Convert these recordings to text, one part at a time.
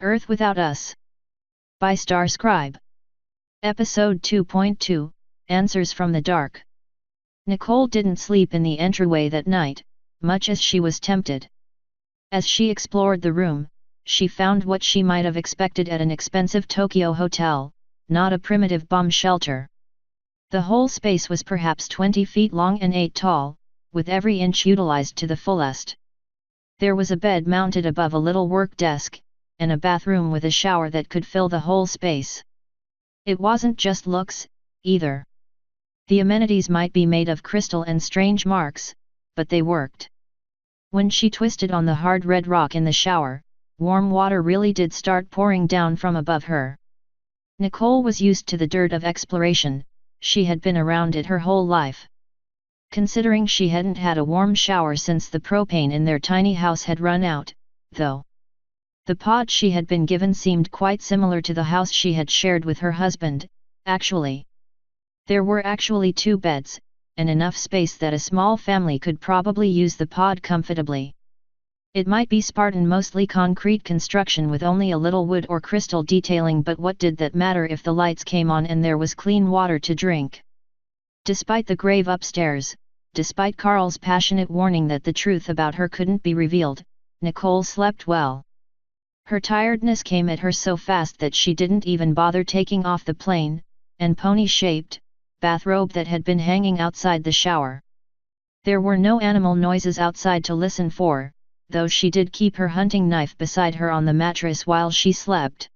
Earth Without Us. By Star Scribe. Episode 2.2, Answers from the Dark. Nicole didn't sleep in the entryway that night, much as she was tempted. As she explored the room, she found what she might have expected at an expensive Tokyo hotel, not a primitive bomb shelter. The whole space was perhaps 20 feet long and 8 tall, with every inch utilized to the fullest. There was a bed mounted above a little work desk, and a bathroom with a shower that could fill the whole space. It wasn't just looks, either. The amenities might be made of crystal and strange marks, but they worked. When she twisted on the hard red rock in the shower, warm water really did start pouring down from above her. Nicole was used to the dirt of exploration, she had been around it her whole life. Considering she hadn't had a warm shower since the propane in their tiny house had run out, though. The pod she had been given seemed quite similar to the house she had shared with her husband, actually. There were actually 2 beds, and enough space that a small family could probably use the pod comfortably. It might be Spartan, mostly concrete construction with only a little wood or crystal detailing, but what did that matter if the lights came on and there was clean water to drink? Despite the grave upstairs, despite Carl's passionate warning that the truth about her couldn't be revealed, Nicole slept well. Her tiredness came at her so fast that she didn't even bother taking off the plain, and pony-shaped, bathrobe that had been hanging outside the shower. There were no animal noises outside to listen for, though she did keep her hunting knife beside her on the mattress while she slept.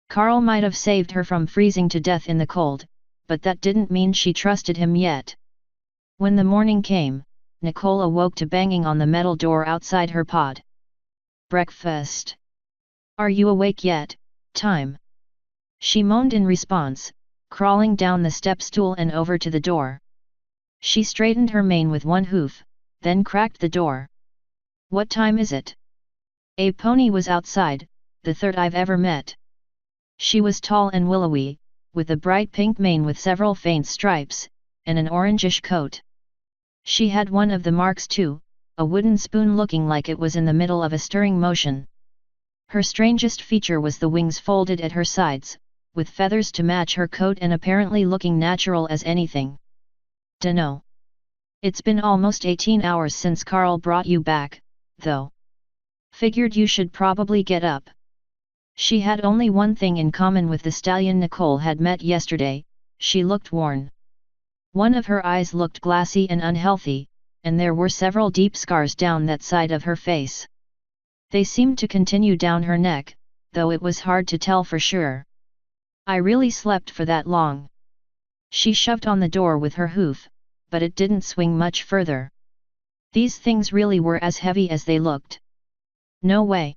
Carl might have saved her from freezing to death in the cold, but that didn't mean she trusted him yet. When the morning came, Nicole awoke to banging on the metal door outside her pod. "Breakfast. Are you awake yet, Time?" she moaned in response, crawling down the step stool and over to the door. She straightened her mane with one hoof, then cracked the door. "What time is it?" A pony was outside, the third I've ever met. She was tall and willowy, with a bright pink mane with several faint stripes, and an orangish coat. She had one of the marks too, a wooden spoon looking like it was in the middle of a stirring motion. Her strangest feature was the wings folded at her sides, with feathers to match her coat and apparently looking natural as anything. "Dunno. It's been almost 18 hours since Carl brought you back, though. Figured you should probably get up." She had only one thing in common with the stallion Nicole had met yesterday: she looked worn. One of her eyes looked glassy and unhealthy, and there were several deep scars down that side of her face. They seemed to continue down her neck, though it was hard to tell for sure. "I really slept for that long." She shoved on the door with her hoof, but it didn't swing much further. These things really were as heavy as they looked. "No way.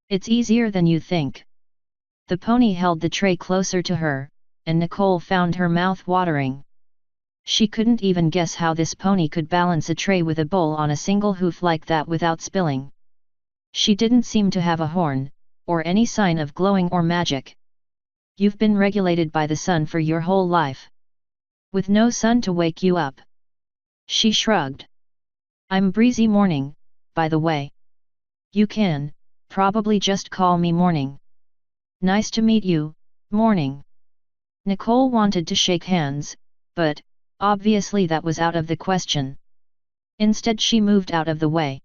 It's easier than you think." The pony held the tray closer to her, and Nicole found her mouth watering. She couldn't even guess how this pony could balance a tray with a bowl on a single hoof like that without spilling. She didn't seem to have a horn, or any sign of glowing or magic. "You've been regulated by the sun for your whole life. With no sun to wake you up." She shrugged. "I'm Breezy Morning, by the way. You can, probably just call me Morning." "Nice to meet you, Morning." Nicole wanted to shake hands, but, obviously that was out of the question. Instead she moved out of the way.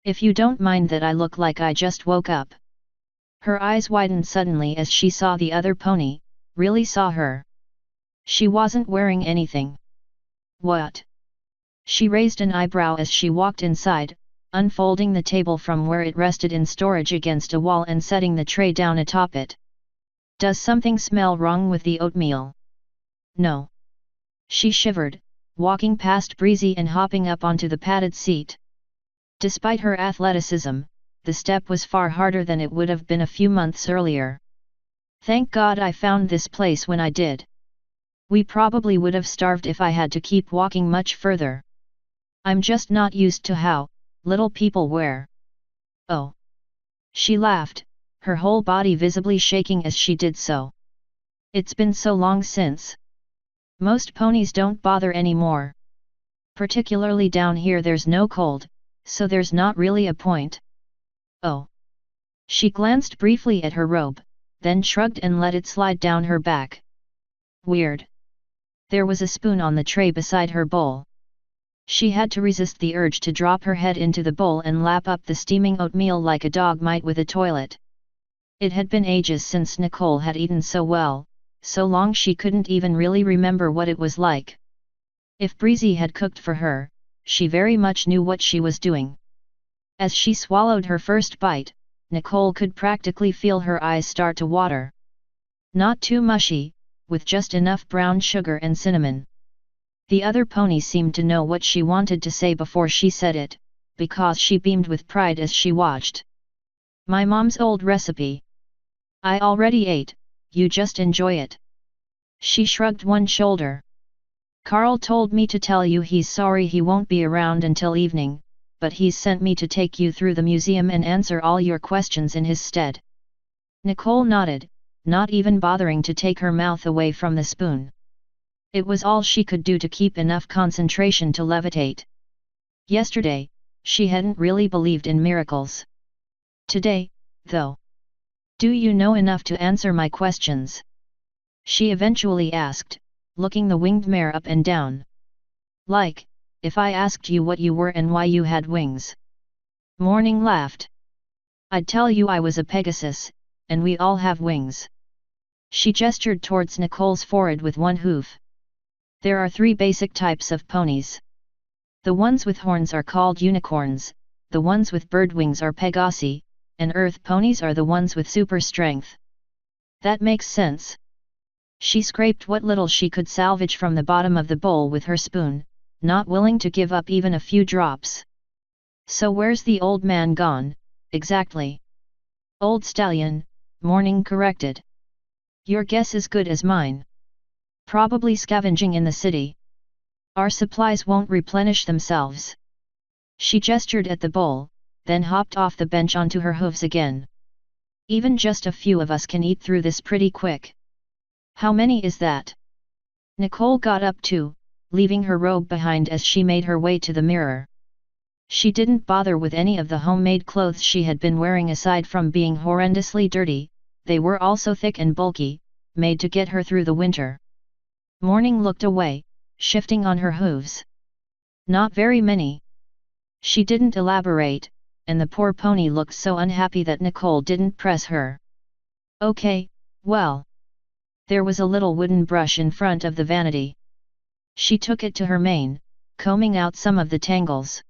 "If you don't mind that I look like I just woke up." Her eyes widened suddenly as she saw the other pony, really saw her. She wasn't wearing anything. "What?" She raised an eyebrow as she walked inside, unfolding the table from where it rested in storage against a wall and setting the tray down atop it. "Does something smell wrong with the oatmeal?" "No." She shivered, walking past Breezy and hopping up onto the padded seat. Despite her athleticism, the step was far harder than it would have been a few months earlier. "Thank God I found this place when I did. We probably would have starved if I had to keep walking much further. I'm just not used to how little people wear." "Oh." She laughed, her whole body visibly shaking as she did so. "It's been so long since. Most ponies don't bother anymore. Particularly down here there's no cold, so there's not really a point." "Oh." She glanced briefly at her robe, then shrugged and let it slide down her back. Weird. There was a spoon on the tray beside her bowl. She had to resist the urge to drop her head into the bowl and lap up the steaming oatmeal like a dog might with a toilet. It had been ages since Nicole had eaten so well, so long she couldn't even really remember what it was like. If Breezy had cooked for her, she very much knew what she was doing. As she swallowed her first bite, Nicole could practically feel her eyes start to water. Not too mushy, with just enough brown sugar and cinnamon. The other ponies seemed to know what she wanted to say before she said it, because she beamed with pride as she watched. My mom's old recipe. I already ate, you just enjoy it. She shrugged one shoulder. Carl told me to tell you he's sorry he won't be around until evening, but he's sent me to take you through the museum and answer all your questions in his stead. Nicole nodded, not even bothering to take her mouth away from the spoon. It was all she could do to keep enough concentration to levitate. Yesterday, she hadn't really believed in miracles. Today, though. Do you know enough to answer my questions? She eventually asked, looking the winged mare up and down. Like, if I asked you what you were and why you had wings. Morning laughed. I'd tell you I was a Pegasus, and we all have wings. She gestured towards Nicole's forehead with one hoof. There are 3 basic types of ponies. The ones with horns are called unicorns, the ones with bird wings are Pegasi, and earth ponies are the ones with super strength. That makes sense. She scraped what little she could salvage from the bottom of the bowl with her spoon, not willing to give up even a few drops. So where's the old man gone, exactly? Old stallion, Morning corrected. Your guess is good as mine. Probably scavenging in the city. Our supplies won't replenish themselves. She gestured at the bowl, then hopped off the bench onto her hooves again. Even just a few of us can eat through this pretty quick. How many is that? Nicole got up too, leaving her robe behind as she made her way to the mirror. She didn't bother with any of the homemade clothes she had been wearing aside from being horrendously dirty, they were also thick and bulky, made to get her through the winter. Morning looked away, shifting on her hooves. Not very many. She didn't elaborate, and the poor pony looked so unhappy that Nicole didn't press her. Okay, well. There was a little wooden brush in front of the vanity. She took it to her mane, combing out some of the tangles.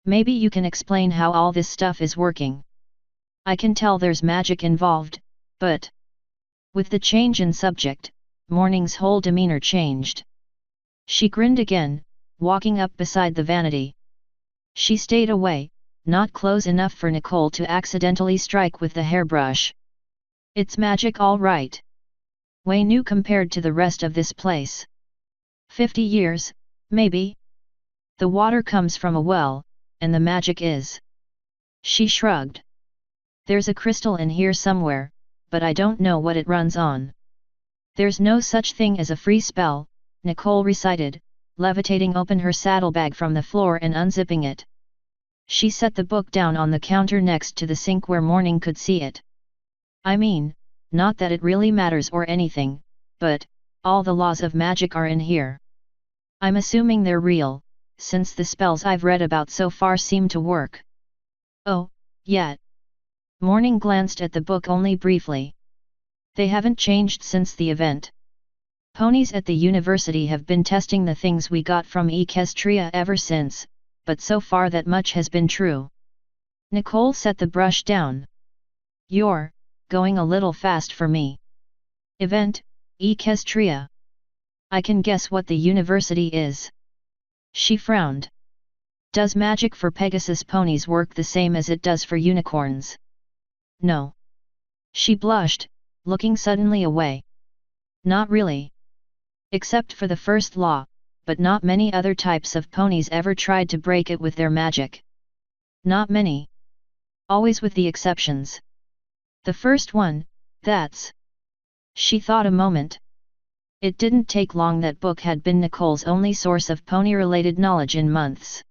Maybe you can explain how all this stuff is working. I can tell there's magic involved, but... With the change in subject, Morning's whole demeanor changed. She grinned again, walking up beside the vanity. She stayed away, not close enough for Nicole to accidentally strike with the hairbrush. It's magic all right. Way new compared to the rest of this place. 50 years, maybe? The water comes from a well, and the magic is... She shrugged. There's a crystal in here somewhere, but I don't know what it runs on. There's no such thing as a free spell, Nicole recited, levitating open her saddlebag from the floor and unzipping it. She set the book down on the counter next to the sink where Morning could see it. I mean, not that it really matters or anything, but, all the laws of magic are in here. I'm assuming they're real, since the spells I've read about so far seem to work. Oh, yeah. Morning glanced at the book only briefly. They haven't changed since the event. Ponies at the university have been testing the things we got from Equestria ever since, but so far that much has been true. Nicole set the brush down. You're going a little fast for me. Event, Equestria. I can guess what the university is. She frowned. Does magic for Pegasus ponies work the same as it does for unicorns? No. She blushed, looking suddenly away. Not really. Except for the first law, but not many other types of ponies ever tried to break it with their magic. Not many. Always with the exceptions. The first one, that's... She thought a moment. It didn't take long. That book had been Nicole's only source of pony-related knowledge in months.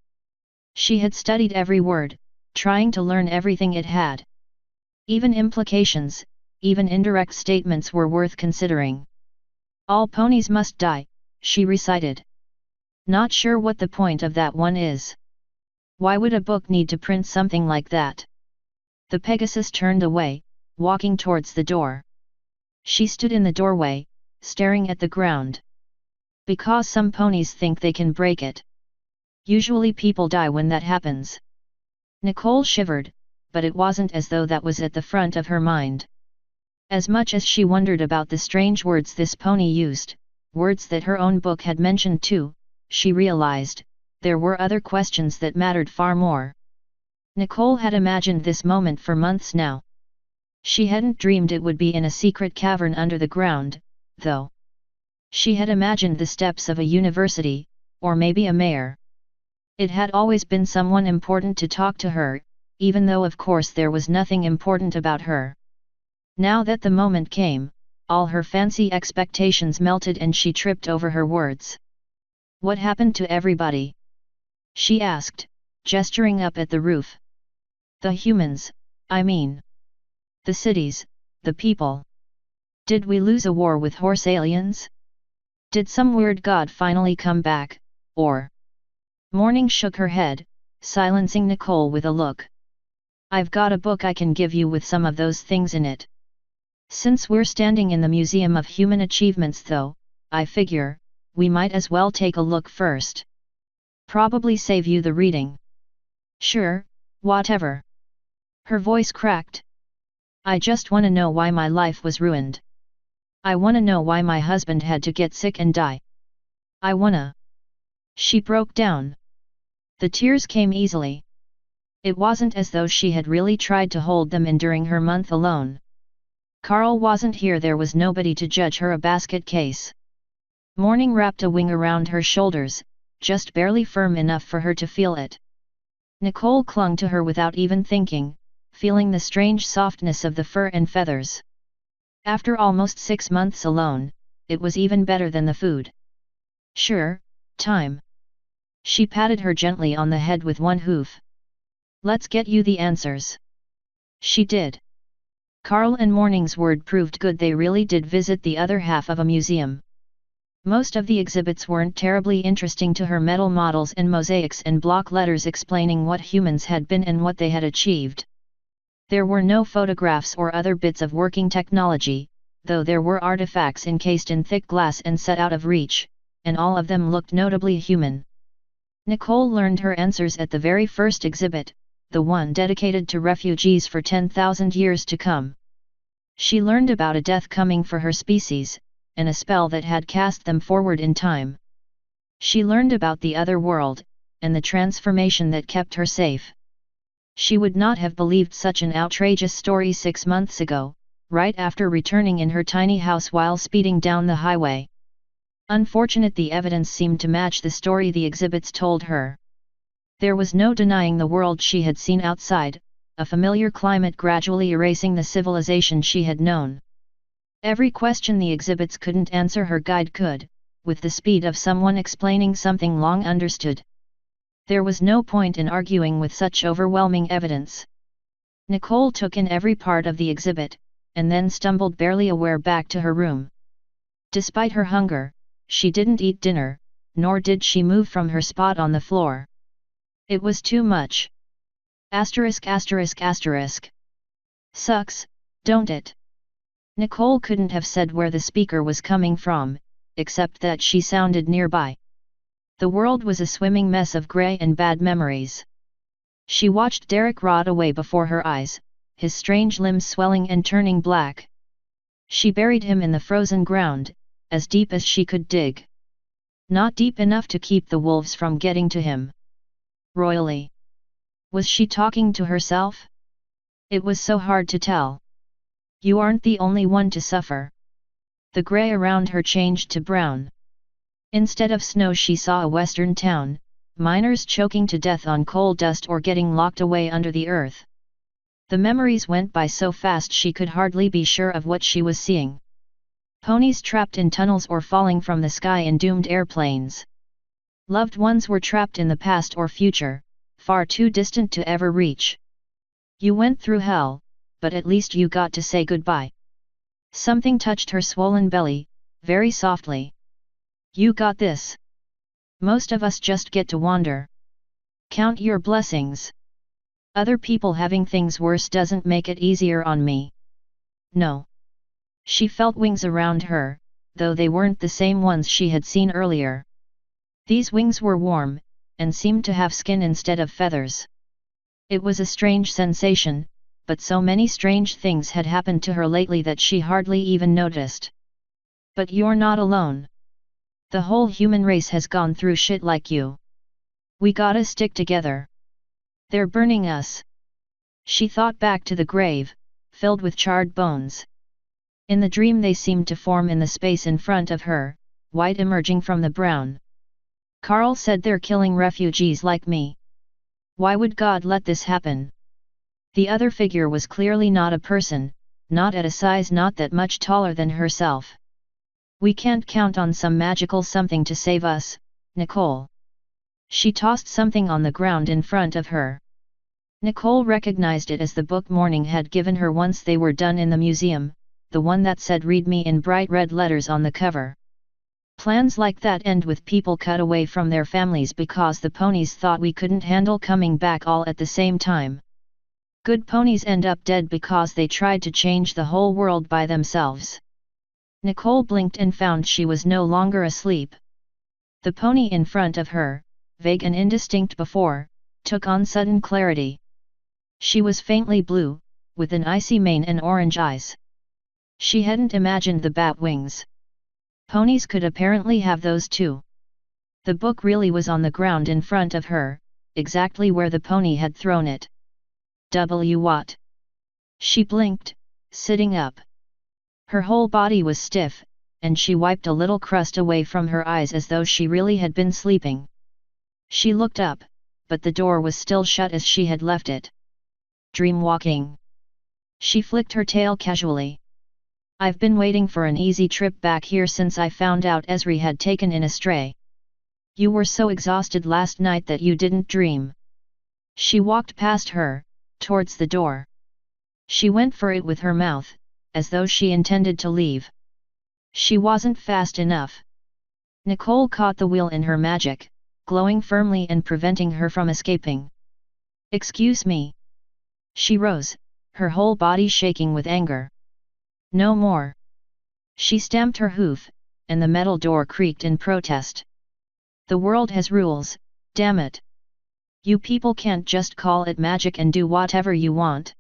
She had studied every word, trying to learn everything it had. Even implications, even indirect statements were worth considering. All ponies must die, she recited. Not sure what the point of that one is. Why would a book need to print something like that? The Pegasus turned away, walking towards the door. She stood in the doorway, staring at the ground. Because some ponies think they can break it. Usually people die when that happens. Nicole shivered, but it wasn't as though that was at the front of her mind. As much as she wondered about the strange words this pony used, words that her own book had mentioned too, she realized, there were other questions that mattered far more. Nicole had imagined this moment for months now. She hadn't dreamed it would be in a secret cavern under the ground, though. She had imagined the steps of a university, or maybe a mayor. It had always been someone important to talk to her, even though of course there was nothing important about her. Now that the moment came, all her fancy expectations melted and she tripped over her words. What happened to everybody? She asked, gesturing up at the roof. The humans, I mean. The cities, the people. Did we lose a war with horse aliens? Did some weird god finally come back, or? Morning shook her head, silencing Nicole with a look. I've got a book I can give you with some of those things in it. Since we're standing in the Museum of Human Achievements though, I figure, we might as well take a look first. Probably save you the reading. Sure, whatever. Her voice cracked. I just wanna know why my life was ruined. I wanna know why my husband had to get sick and die. I wanna. She broke down. The tears came easily. It wasn't as though she had really tried to hold them in during her month alone. Carl wasn't here, there was nobody to judge her a basket case. Morning wrapped a wing around her shoulders, just barely firm enough for her to feel it. Nicole clung to her without even thinking, feeling the strange softness of the fur and feathers. After almost 6 months alone, it was even better than the food. Sure, time. She patted her gently on the head with one hoof. Let's get you the answers. She did. Carl and Morning's word proved good, they really did visit the other half of a museum. Most of the exhibits weren't terribly interesting to her, metal models and mosaics and block letters explaining what humans had been and what they had achieved. There were no photographs or other bits of working technology, though there were artifacts encased in thick glass and set out of reach, and all of them looked notably human. Nicole learned her answers at the very first exhibit, the one dedicated to refugees for 10,000 years to come. She learned about a death coming for her species, and a spell that had cast them forward in time. She learned about the other world, and the transformation that kept her safe. She would not have believed such an outrageous story 6 months ago, right after returning in her tiny house while speeding down the highway. Unfortunate, the evidence seemed to match the story the exhibits told her. There was no denying the world she had seen outside, a familiar climate gradually erasing the civilization she had known. Every question the exhibits couldn't answer, her guide could, with the speed of someone explaining something long understood. There was no point in arguing with such overwhelming evidence. Nicole took in every part of the exhibit, and then stumbled barely aware back to her room. Despite her hunger, she didn't eat dinner, nor did she move from her spot on the floor. It was too much. Asterisk asterisk asterisk. Sucks, don't it? Nicole couldn't have said where the speaker was coming from, except that she sounded nearby. The world was a swimming mess of grey and bad memories. She watched Derek rot away before her eyes, his strange limbs swelling and turning black. She buried him in the frozen ground, as deep as she could dig. Not deep enough to keep the wolves from getting to him. Royally. Was she talking to herself? It was so hard to tell. You aren't the only one to suffer. The grey around her changed to brown. Instead of snow she saw a western town, miners choking to death on coal dust or getting locked away under the earth. The memories went by so fast she could hardly be sure of what she was seeing. Ponies trapped in tunnels or falling from the sky in doomed airplanes. Loved ones were trapped in the past or future, far too distant to ever reach. You went through hell, but at least you got to say goodbye. Something touched her swollen belly, very softly. You got this. Most of us just get to wander. Count your blessings. Other people having things worse doesn't make it easier on me. No. She felt wings around her, though they weren't the same ones she had seen earlier. These wings were warm, and seemed to have skin instead of feathers. It was a strange sensation, but so many strange things had happened to her lately that she hardly even noticed. But you're not alone. The whole human race has gone through shit like you. We gotta stick together. They're burning us. She thought back to the grave, filled with charred bones. In the dream they seemed to form in the space in front of her, white emerging from the brown. Carl said they're killing refugees like me. Why would God let this happen? The other figure was clearly not a person, not at a size not that much taller than herself. We can't count on some magical something to save us, Nicole. She tossed something on the ground in front of her. Nicole recognized it as the book Morning had given her once they were done in the museum, the one that said "Read me" in bright red letters on the cover. Plans like that end with people cut away from their families because the ponies thought we couldn't handle coming back all at the same time. Good ponies end up dead because they tried to change the whole world by themselves. Nicole blinked and found she was no longer asleep. The pony in front of her, vague and indistinct before, took on sudden clarity. She was faintly blue, with an icy mane and orange eyes. She hadn't imagined the bat wings. Ponies could apparently have those too. The book really was on the ground in front of her, exactly where the pony had thrown it. What? She blinked, sitting up. Her whole body was stiff, and she wiped a little crust away from her eyes as though she really had been sleeping. She looked up, but the door was still shut as she had left it. Dreamwalking. She flicked her tail casually. I've been waiting for an easy trip back here since I found out Esri had taken in a stray. You were so exhausted last night that you didn't dream. She walked past her, towards the door. She went for it with her mouth, as though she intended to leave. She wasn't fast enough. Nicole caught the wheel in her magic, glowing firmly and preventing her from escaping. Excuse me. She rose, her whole body shaking with anger. No more. She stamped her hoof, and the metal door creaked in protest. The world has rules, damn it. You people can't just call it magic and do whatever you want.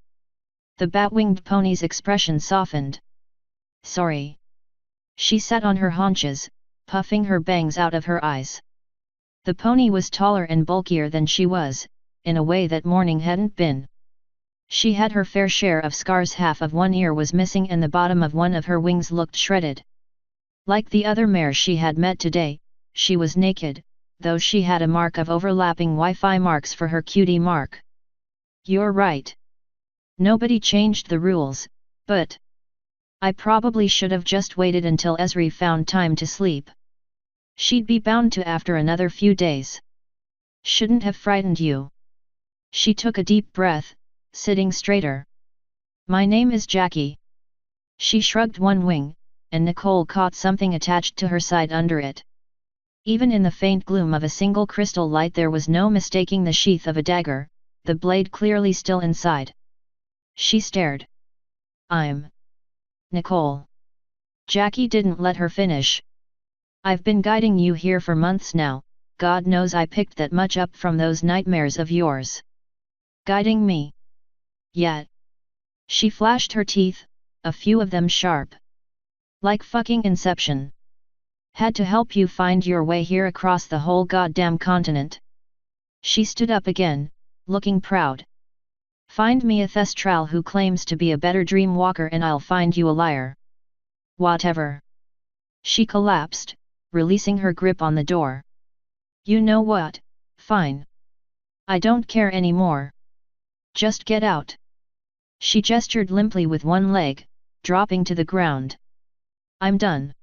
The bat-winged pony's expression softened. Sorry. She sat on her haunches, puffing her bangs out of her eyes. The pony was taller and bulkier than she was, in a way that Morning hadn't been. She had her fair share of scars. Half of one ear was missing and the bottom of one of her wings looked shredded. Like the other mares she had met today, she was naked, though she had a mark of overlapping Wi-Fi marks for her cutie mark. You're right. Nobody changed the rules, but I probably should have just waited until Esri found time to sleep. She'd be bound to after another few days. Shouldn't have frightened you. She took a deep breath, sitting straighter. My name is Jackie. She shrugged one wing, and Nicole caught something attached to her side under it. Even in the faint gloom of a single crystal light there was no mistaking the sheath of a dagger, the blade clearly still inside. She stared. I'm Nicole. Jackie didn't let her finish. I've been guiding you here for months now, God knows I picked that much up from those nightmares of yours. Guiding me? Yet. She flashed her teeth, a few of them sharp. Like fucking Inception. Had to help you find your way here across the whole goddamn continent. She stood up again, looking proud. Find me a thestral who claims to be a better dream walker and I'll find you a liar. Whatever. She collapsed, releasing her grip on the door. You know what, fine. I don't care anymore. Just get out. She gestured limply with one leg, dropping to the ground. I'm done.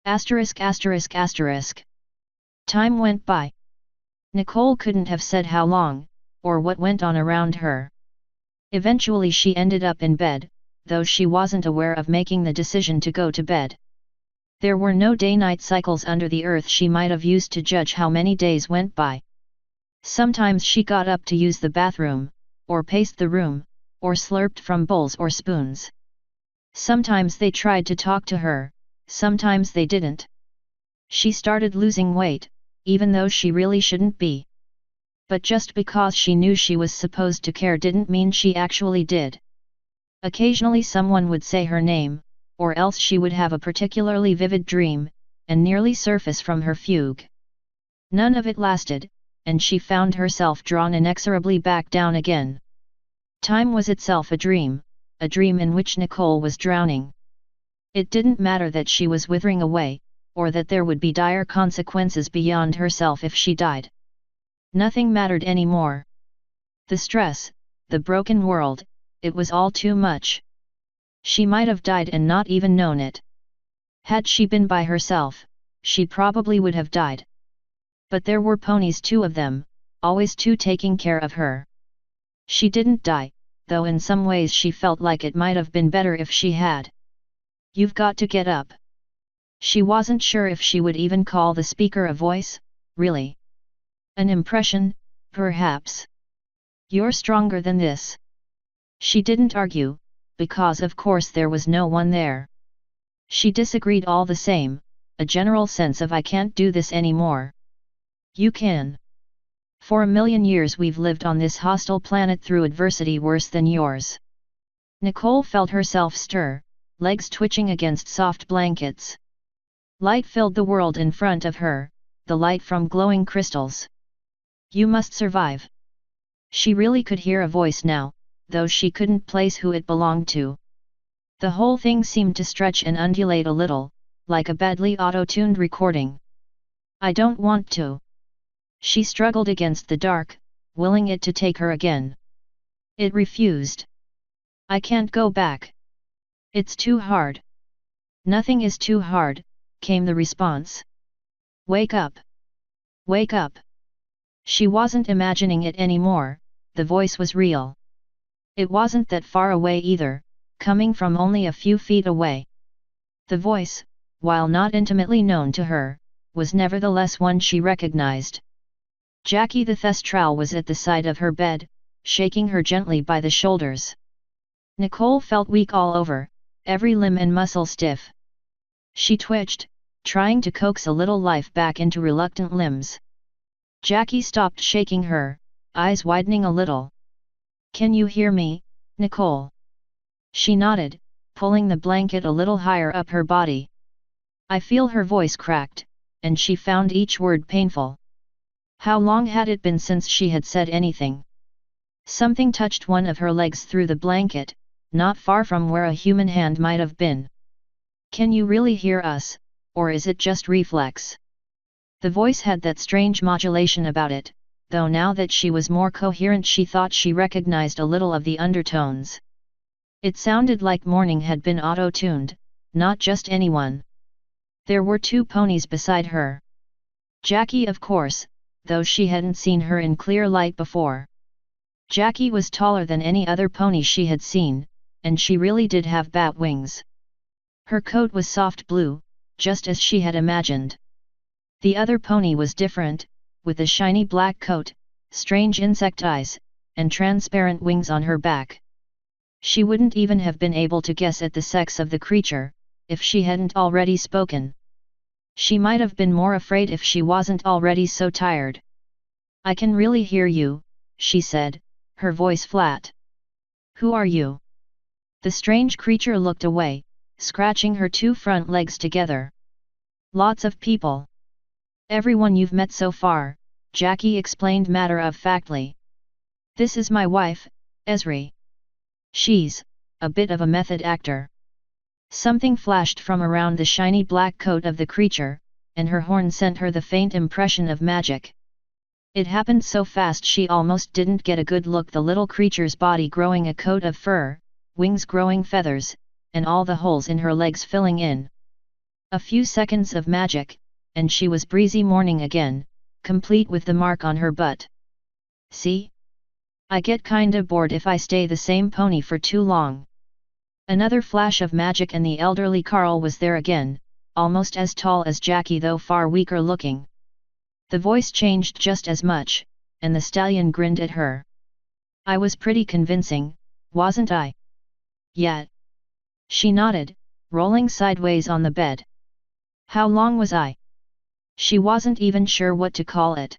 Asterisk asterisk asterisk. Time went by. Nicole couldn't have said how long, or what went on around her. Eventually she ended up in bed, though she wasn't aware of making the decision to go to bed. There were no day-night cycles under the earth she might have used to judge how many days went by. Sometimes she got up to use the bathroom, or paced the room, or slurped from bowls or spoons. Sometimes they tried to talk to her, sometimes they didn't. She started losing weight, even though she really shouldn't be. But just because she knew she was supposed to care didn't mean she actually did. Occasionally someone would say her name, or else she would have a particularly vivid dream, and nearly surface from her fugue. None of it lasted, and she found herself drawn inexorably back down again. Time was itself a dream in which Nicole was drowning. It didn't matter that she was withering away, or that there would be dire consequences beyond herself if she died. Nothing mattered anymore. The stress, the broken world, it was all too much. She might have died and not even known it. Had she been by herself, she probably would have died. But there were ponies, two of them, always two taking care of her. She didn't die, though in some ways she felt like it might have been better if she had. "You've got to get up." She wasn't sure if she would even call the speaker a voice, really. An impression, perhaps. "You're stronger than this." She didn't argue, because of course there was no one there. She disagreed all the same, a general sense of "I can't do this anymore." "You can. For 1,000,000 years we've lived on this hostile planet through adversity worse than yours." Nicole felt herself stir, legs twitching against soft blankets. Light filled the world in front of her, the light from glowing crystals. "You must survive." She really could hear a voice now, though she couldn't place who it belonged to. The whole thing seemed to stretch and undulate a little, like a badly auto-tuned recording. "I don't want to." She struggled against the dark, willing it to take her again. It refused. "I can't go back. It's too hard." "Nothing is too hard," came the response. "Wake up. Wake up." She wasn't imagining it anymore, the voice was real. It wasn't that far away either, coming from only a few feet away. The voice, while not intimately known to her, was nevertheless one she recognized. Jackie the Thestral was at the side of her bed, shaking her gently by the shoulders. Nicole felt weak all over, every limb and muscle stiff. She twitched, trying to coax a little life back into reluctant limbs. Jackie stopped shaking her, eyes widening a little. "Can you hear me, Nicole?" She nodded, pulling the blanket a little higher up her body. I feel her voice cracked, and she found each word painful. How long had it been since she had said anything? Something touched one of her legs through the blanket, not far from where a human hand might have been. "Can you really hear us, or is it just reflex?" The voice had that strange modulation about it, though now that she was more coherent she thought she recognized a little of the undertones. It sounded like Morning had been auto-tuned, not just anyone. There were two ponies beside her. Jackie of course, though she hadn't seen her in clear light before. Jackie was taller than any other pony she had seen, and she really did have bat wings. Her coat was soft blue, just as she had imagined. The other pony was different, with a shiny black coat, strange insect eyes, and transparent wings on her back. She wouldn't even have been able to guess at the sex of the creature, if she hadn't already spoken. She might have been more afraid if she wasn't already so tired. "I can really hear you," she said, her voice flat. "Who are you?" The strange creature looked away, scratching her two front legs together. "Lots of people. Everyone you've met so far," Jackie explained matter-of-factly. "This is my wife, Esri. She's a bit of a method actor." Something flashed from around the shiny black coat of the creature, and her horn sent her the faint impression of magic. It happened so fast she almost didn't get a good look. The little creature's body growing a coat of fur, wings growing feathers, and all the holes in her legs filling in. A few seconds of magic, and she was breezy Morning again, complete with the mark on her butt. "See? I get kinda bored if I stay the same pony for too long. Another flash of magic and the elderly Carl was there again, almost as tall as Jackie though far weaker looking. The voice changed just as much, and the stallion grinned at her. I was pretty convincing, wasn't I? Yeah. She nodded, rolling sideways on the bed. How long was I? She wasn't even sure what to call it.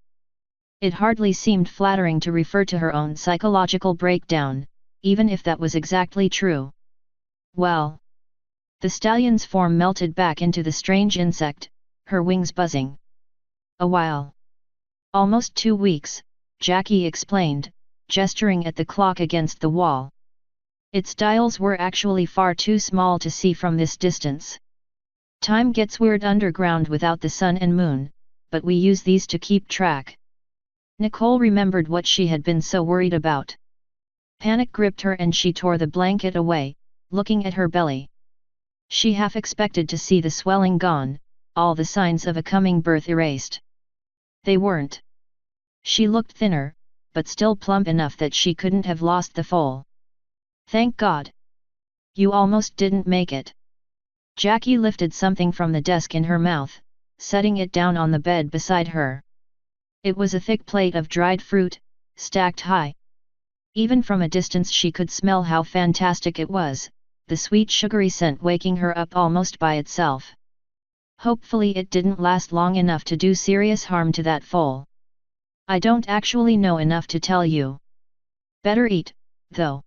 It hardly seemed flattering to refer to her own psychological breakdown, even if that was exactly true. Well. The stallion's form melted back into the strange insect, her wings buzzing. A while. Almost 2 weeks, Jackie explained, gesturing at the clock against the wall. Its dials were actually far too small to see from this distance. Time gets weird underground without the sun and moon, but we use these to keep track. Nicole remembered what she had been so worried about. Panic gripped her and she tore the blanket away, looking at her belly. She half expected to see the swelling gone, all the signs of a coming birth erased. They weren't. She looked thinner, but still plump enough that she couldn't have lost the foal. Thank God. You almost didn't make it. Jackie lifted something from the desk in her mouth, setting it down on the bed beside her. It was a thick plate of dried fruit, stacked high. Even from a distance she could smell how fantastic it was, the sweet sugary scent waking her up almost by itself. Hopefully it didn't last long enough to do serious harm to that foal. I don't actually know enough to tell you. Better eat, though.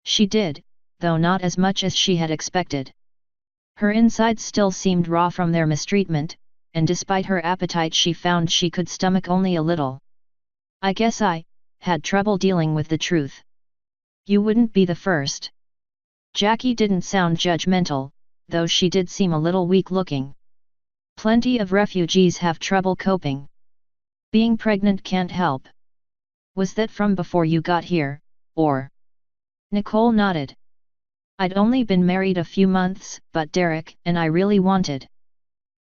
She did, though not as much as she had expected. Her insides still seemed raw from their mistreatment, and despite her appetite she found she could stomach only a little. I guess I had trouble dealing with the truth. You wouldn't be the first. Jackie didn't sound judgmental, though she did seem a little weak-looking. Plenty of refugees have trouble coping. Being pregnant can't help. Was that from before you got here, or? Nicole nodded. I'd only been married a few months, but Derek and I really wanted.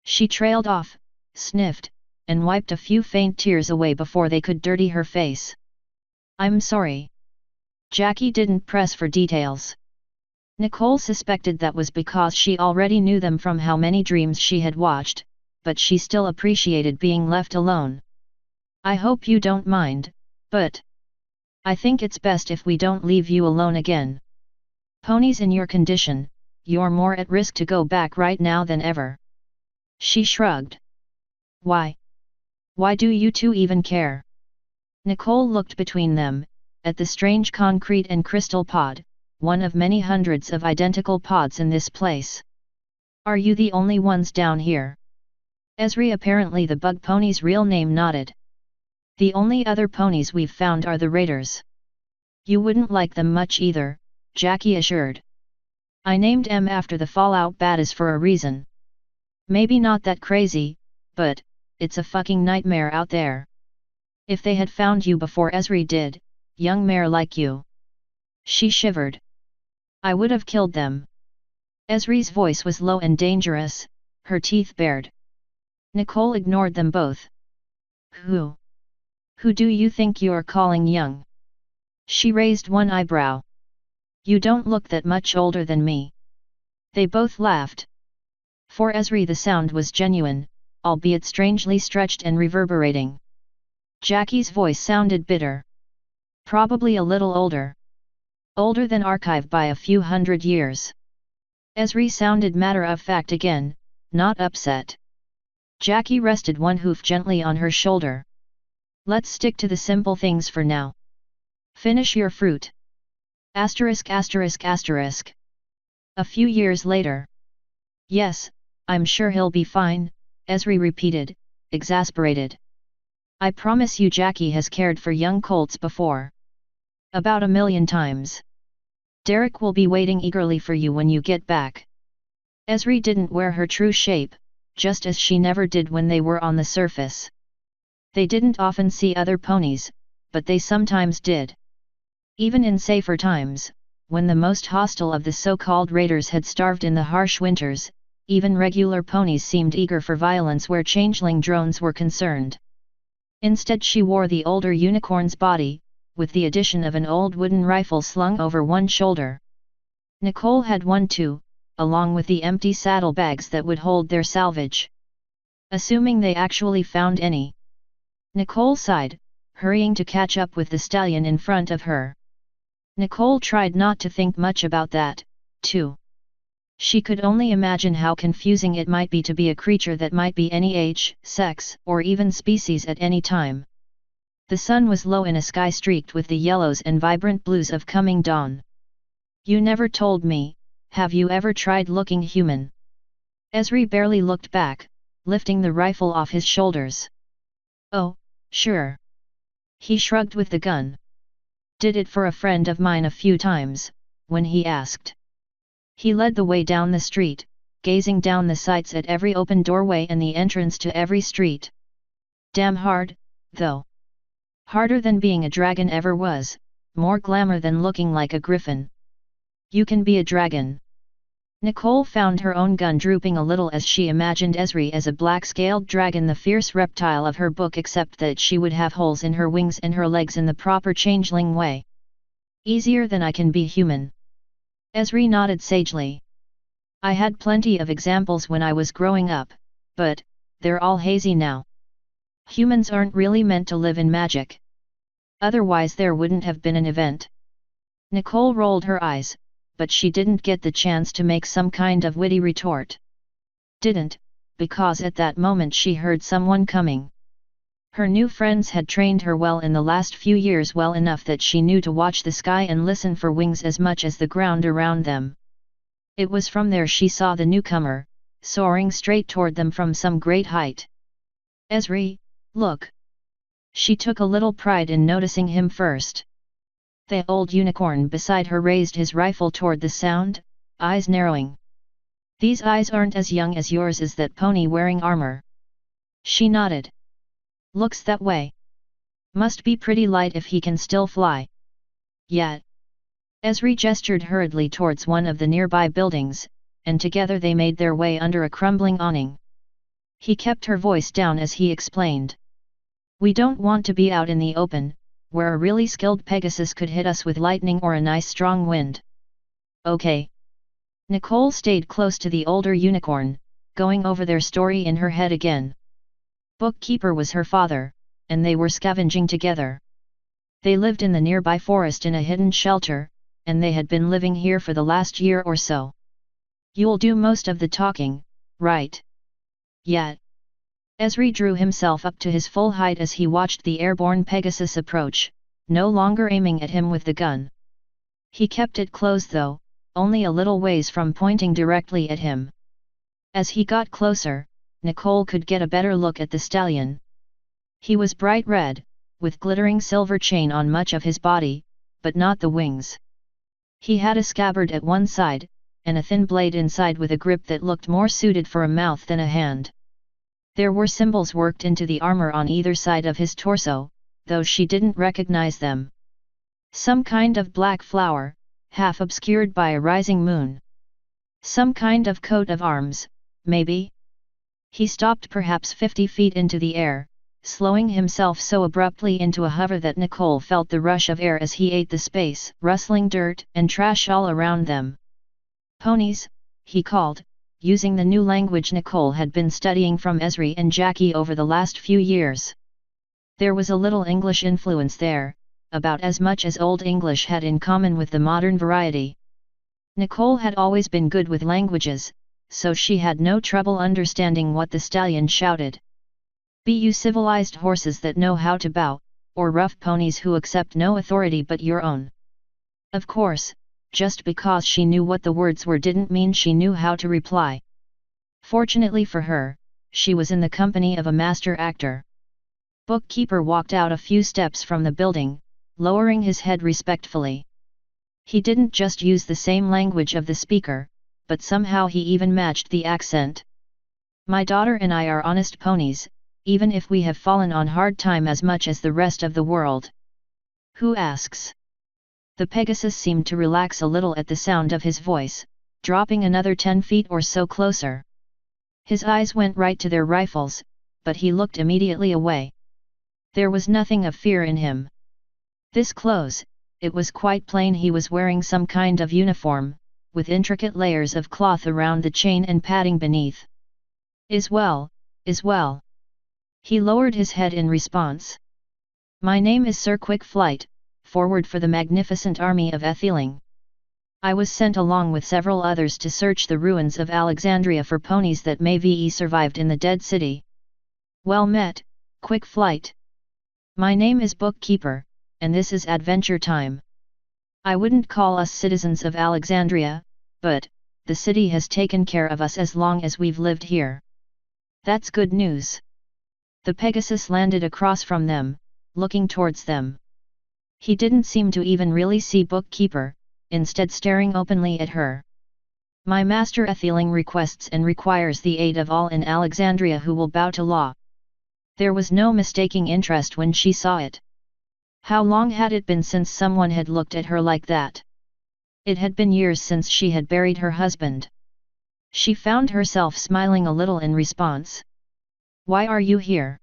She trailed off, sniffed, and wiped a few faint tears away before they could dirty her face. I'm sorry. Jackie didn't press for details. Nicole suspected that was because she already knew them from how many dreams she had watched, but she still appreciated being left alone. I hope you don't mind, but I think it's best if we don't leave you alone again. Ponies in your condition, you're more at risk to go back right now than ever. She shrugged. Why? Why do you two even care? Nicole looked between them, at the strange concrete and crystal pod, one of many hundreds of identical pods in this place. Are you the only ones down here? Esri, apparently the bug pony's real name, nodded. The only other ponies we've found are the raiders. You wouldn't like them much either, Jackie assured. I named M after the Fallout baddies for a reason. Maybe not that crazy, but it's a fucking nightmare out there. If they had found you before Esri did, young mare like you. She shivered. I would have killed them. Esri's voice was low and dangerous, her teeth bared. Nicole ignored them both. Who? Who do you think you're calling young? She raised one eyebrow. You don't look that much older than me. They both laughed. For Esri the sound was genuine, albeit strangely stretched and reverberating. Jackie's voice sounded bitter. Probably a little older. Older than Archive by a few hundred years. Esri sounded matter-of-fact again, not upset. Jackie rested one hoof gently on her shoulder. Let's stick to the simple things for now. Finish your fruit. Asterisk asterisk asterisk. A few years later. Yes, I'm sure he'll be fine, Esri repeated, exasperated. I promise you Jackie has cared for young colts before. About 1,000,000 times. Derek will be waiting eagerly for you when you get back. Esri didn't wear her true shape, just as she never did when they were on the surface. They didn't often see other ponies, but they sometimes did. Even in safer times, when the most hostile of the so-called raiders had starved in the harsh winters, even regular ponies seemed eager for violence where changeling drones were concerned. Instead she wore the older unicorn's body, with the addition of an old wooden rifle slung over one shoulder. Nicole had one too, along with the empty saddlebags that would hold their salvage. Assuming they actually found any. Nicole sighed, hurrying to catch up with the stallion in front of her. Nicole tried not to think much about that, too. She could only imagine how confusing it might be to be a creature that might be any age, sex, or even species at any time. The sun was low in a sky streaked with the yellows and vibrant blues of coming dawn. "You never told me, have you ever tried looking human?" Esri barely looked back, lifting the rifle off his shoulders. "Oh, sure." He shrugged with the gun. "Did it for a friend of mine a few times," when he asked. He led the way down the street, gazing down the sights at every open doorway and the entrance to every street. Damn hard, though. Harder than being a dragon ever was, more glamour than looking like a griffin. "You can be a dragon." Nicole found her own gun drooping a little as she imagined Esri as a black-scaled dragon, the fierce reptile of her book, except that she would have holes in her wings and her legs in the proper changeling way. "Easier than I can be human." Esri nodded sagely. "I had plenty of examples when I was growing up, but they're all hazy now. Humans aren't really meant to live in magic. Otherwise there wouldn't have been an event." Nicole rolled her eyes, but she didn't get the chance to make some kind of witty retort. Didn't, because at that moment she heard someone coming. Her new friends had trained her well in the last few years, well enough that she knew to watch the sky and listen for wings as much as the ground around them. It was from there she saw the newcomer, soaring straight toward them from some great height. "Esri, look!" She took a little pride in noticing him first. The old unicorn beside her raised his rifle toward the sound, eyes narrowing. "These eyes aren't as young as yours. Is that pony wearing armor?" She nodded. "Looks that way. Must be pretty light if he can still fly." "Yet." Esri gestured hurriedly towards one of the nearby buildings, and together they made their way under a crumbling awning. He kept her voice down as he explained. "We don't want to be out in the open, where a really skilled Pegasus could hit us with lightning or a nice strong wind." "Okay." Nicole stayed close to the older unicorn, going over their story in her head again. Bookkeeper was her father, and they were scavenging together. They lived in the nearby forest in a hidden shelter, and they had been living here for the last year or so. "You'll do most of the talking, right?" "Yet." Esri drew himself up to his full height as he watched the airborne Pegasus approach, no longer aiming at him with the gun. He kept it close though, only a little ways from pointing directly at him. As he got closer, Nicole could get a better look at the stallion. He was bright red, with glittering silver chain on much of his body, but not the wings. He had a scabbard at one side, and a thin blade inside with a grip that looked more suited for a mouth than a hand. There were symbols worked into the armor on either side of his torso, though she didn't recognize them. Some kind of black flower, half obscured by a rising moon. Some kind of coat of arms, maybe? He stopped perhaps 50 feet into the air, slowing himself so abruptly into a hover that Nicole felt the rush of air as he ate the space, rustling dirt and trash all around them. "Ponies," he called, using the new language Nicole had been studying from Esri and Jackie over the last few years. There was a little English influence there, about as much as Old English had in common with the modern variety. Nicole had always been good with languages, so she had no trouble understanding what the stallion shouted. "Be you civilized horses that know how to bow, or rough ponies who accept no authority but your own?" Of course, just because she knew what the words were didn't mean she knew how to reply. Fortunately for her, she was in the company of a master actor. Bookkeeper walked out a few steps from the building, lowering his head respectfully. He didn't just use the same language of the speaker, but somehow he even matched the accent. "My daughter and I are honest ponies, even if we have fallen on hard time as much as the rest of the world." "Who asks?" The Pegasus seemed to relax a little at the sound of his voice, dropping another 10 feet or so closer. His eyes went right to their rifles, but he looked immediately away. There was nothing of fear in him. This clothes, it was quite plain he was wearing some kind of uniform, with intricate layers of cloth around the chain and padding beneath. Is well. He lowered his head in response. My name is Sir Quick Flight, forward for the magnificent army of Etheling. I was sent along with several others to search the ruins of Alexandria for ponies that may be survived in the dead city. Well met, Quick Flight. My name is Bookkeeper, and this is adventure time. I wouldn't call us citizens of Alexandria, but the city has taken care of us as long as we've lived here. That's good news. The Pegasus landed across from them, looking towards them. He didn't seem to even really see Bookkeeper, instead staring openly at her. My master Etheling requests and requires the aid of all in Alexandria who will bow to law. There was no mistaking interest when she saw it. How long had it been since someone had looked at her like that? It had been years since she had buried her husband. She found herself smiling a little in response. Why are you here?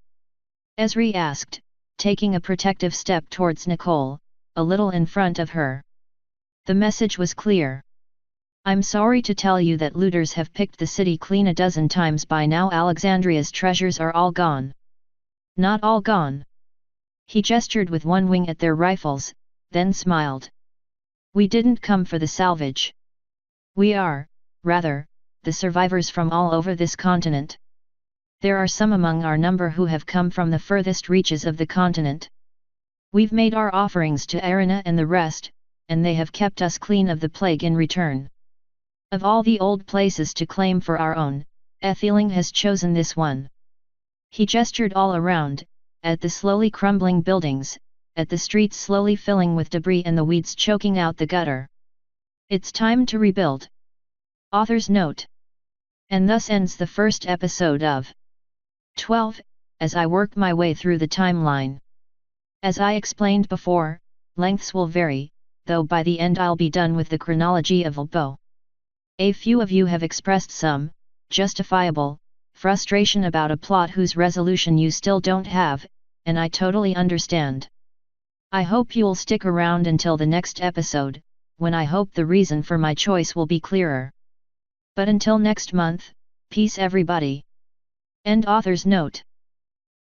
Esri asked, taking a protective step towards Nicole, a little in front of her. The message was clear. I'm sorry to tell you that looters have picked the city clean a dozen times by now. Alexandria's treasures are all gone. Not all gone. He gestured with one wing at their rifles, then smiled. We didn't come for the salvage. We are, rather, the survivors from all over this continent. There are some among our number who have come from the furthest reaches of the continent. We've made our offerings to Arena and the rest, and they have kept us clean of the plague in return. Of all the old places to claim for our own, Etheling has chosen this one. He gestured all around, at the slowly crumbling buildings, at the streets slowly filling with debris and the weeds choking out the gutter. It's time to rebuild. Author's note. And thus ends the first episode of 12, as I work my way through the timeline. As I explained before, lengths will vary, though by the end I'll be done with the chronology of Ulpo. A few of you have expressed some, justifiable, frustration about a plot whose resolution you still don't have, and I totally understand. I hope you'll stick around until the next episode, when I hope the reason for my choice will be clearer. But until next month, peace everybody. End author's note.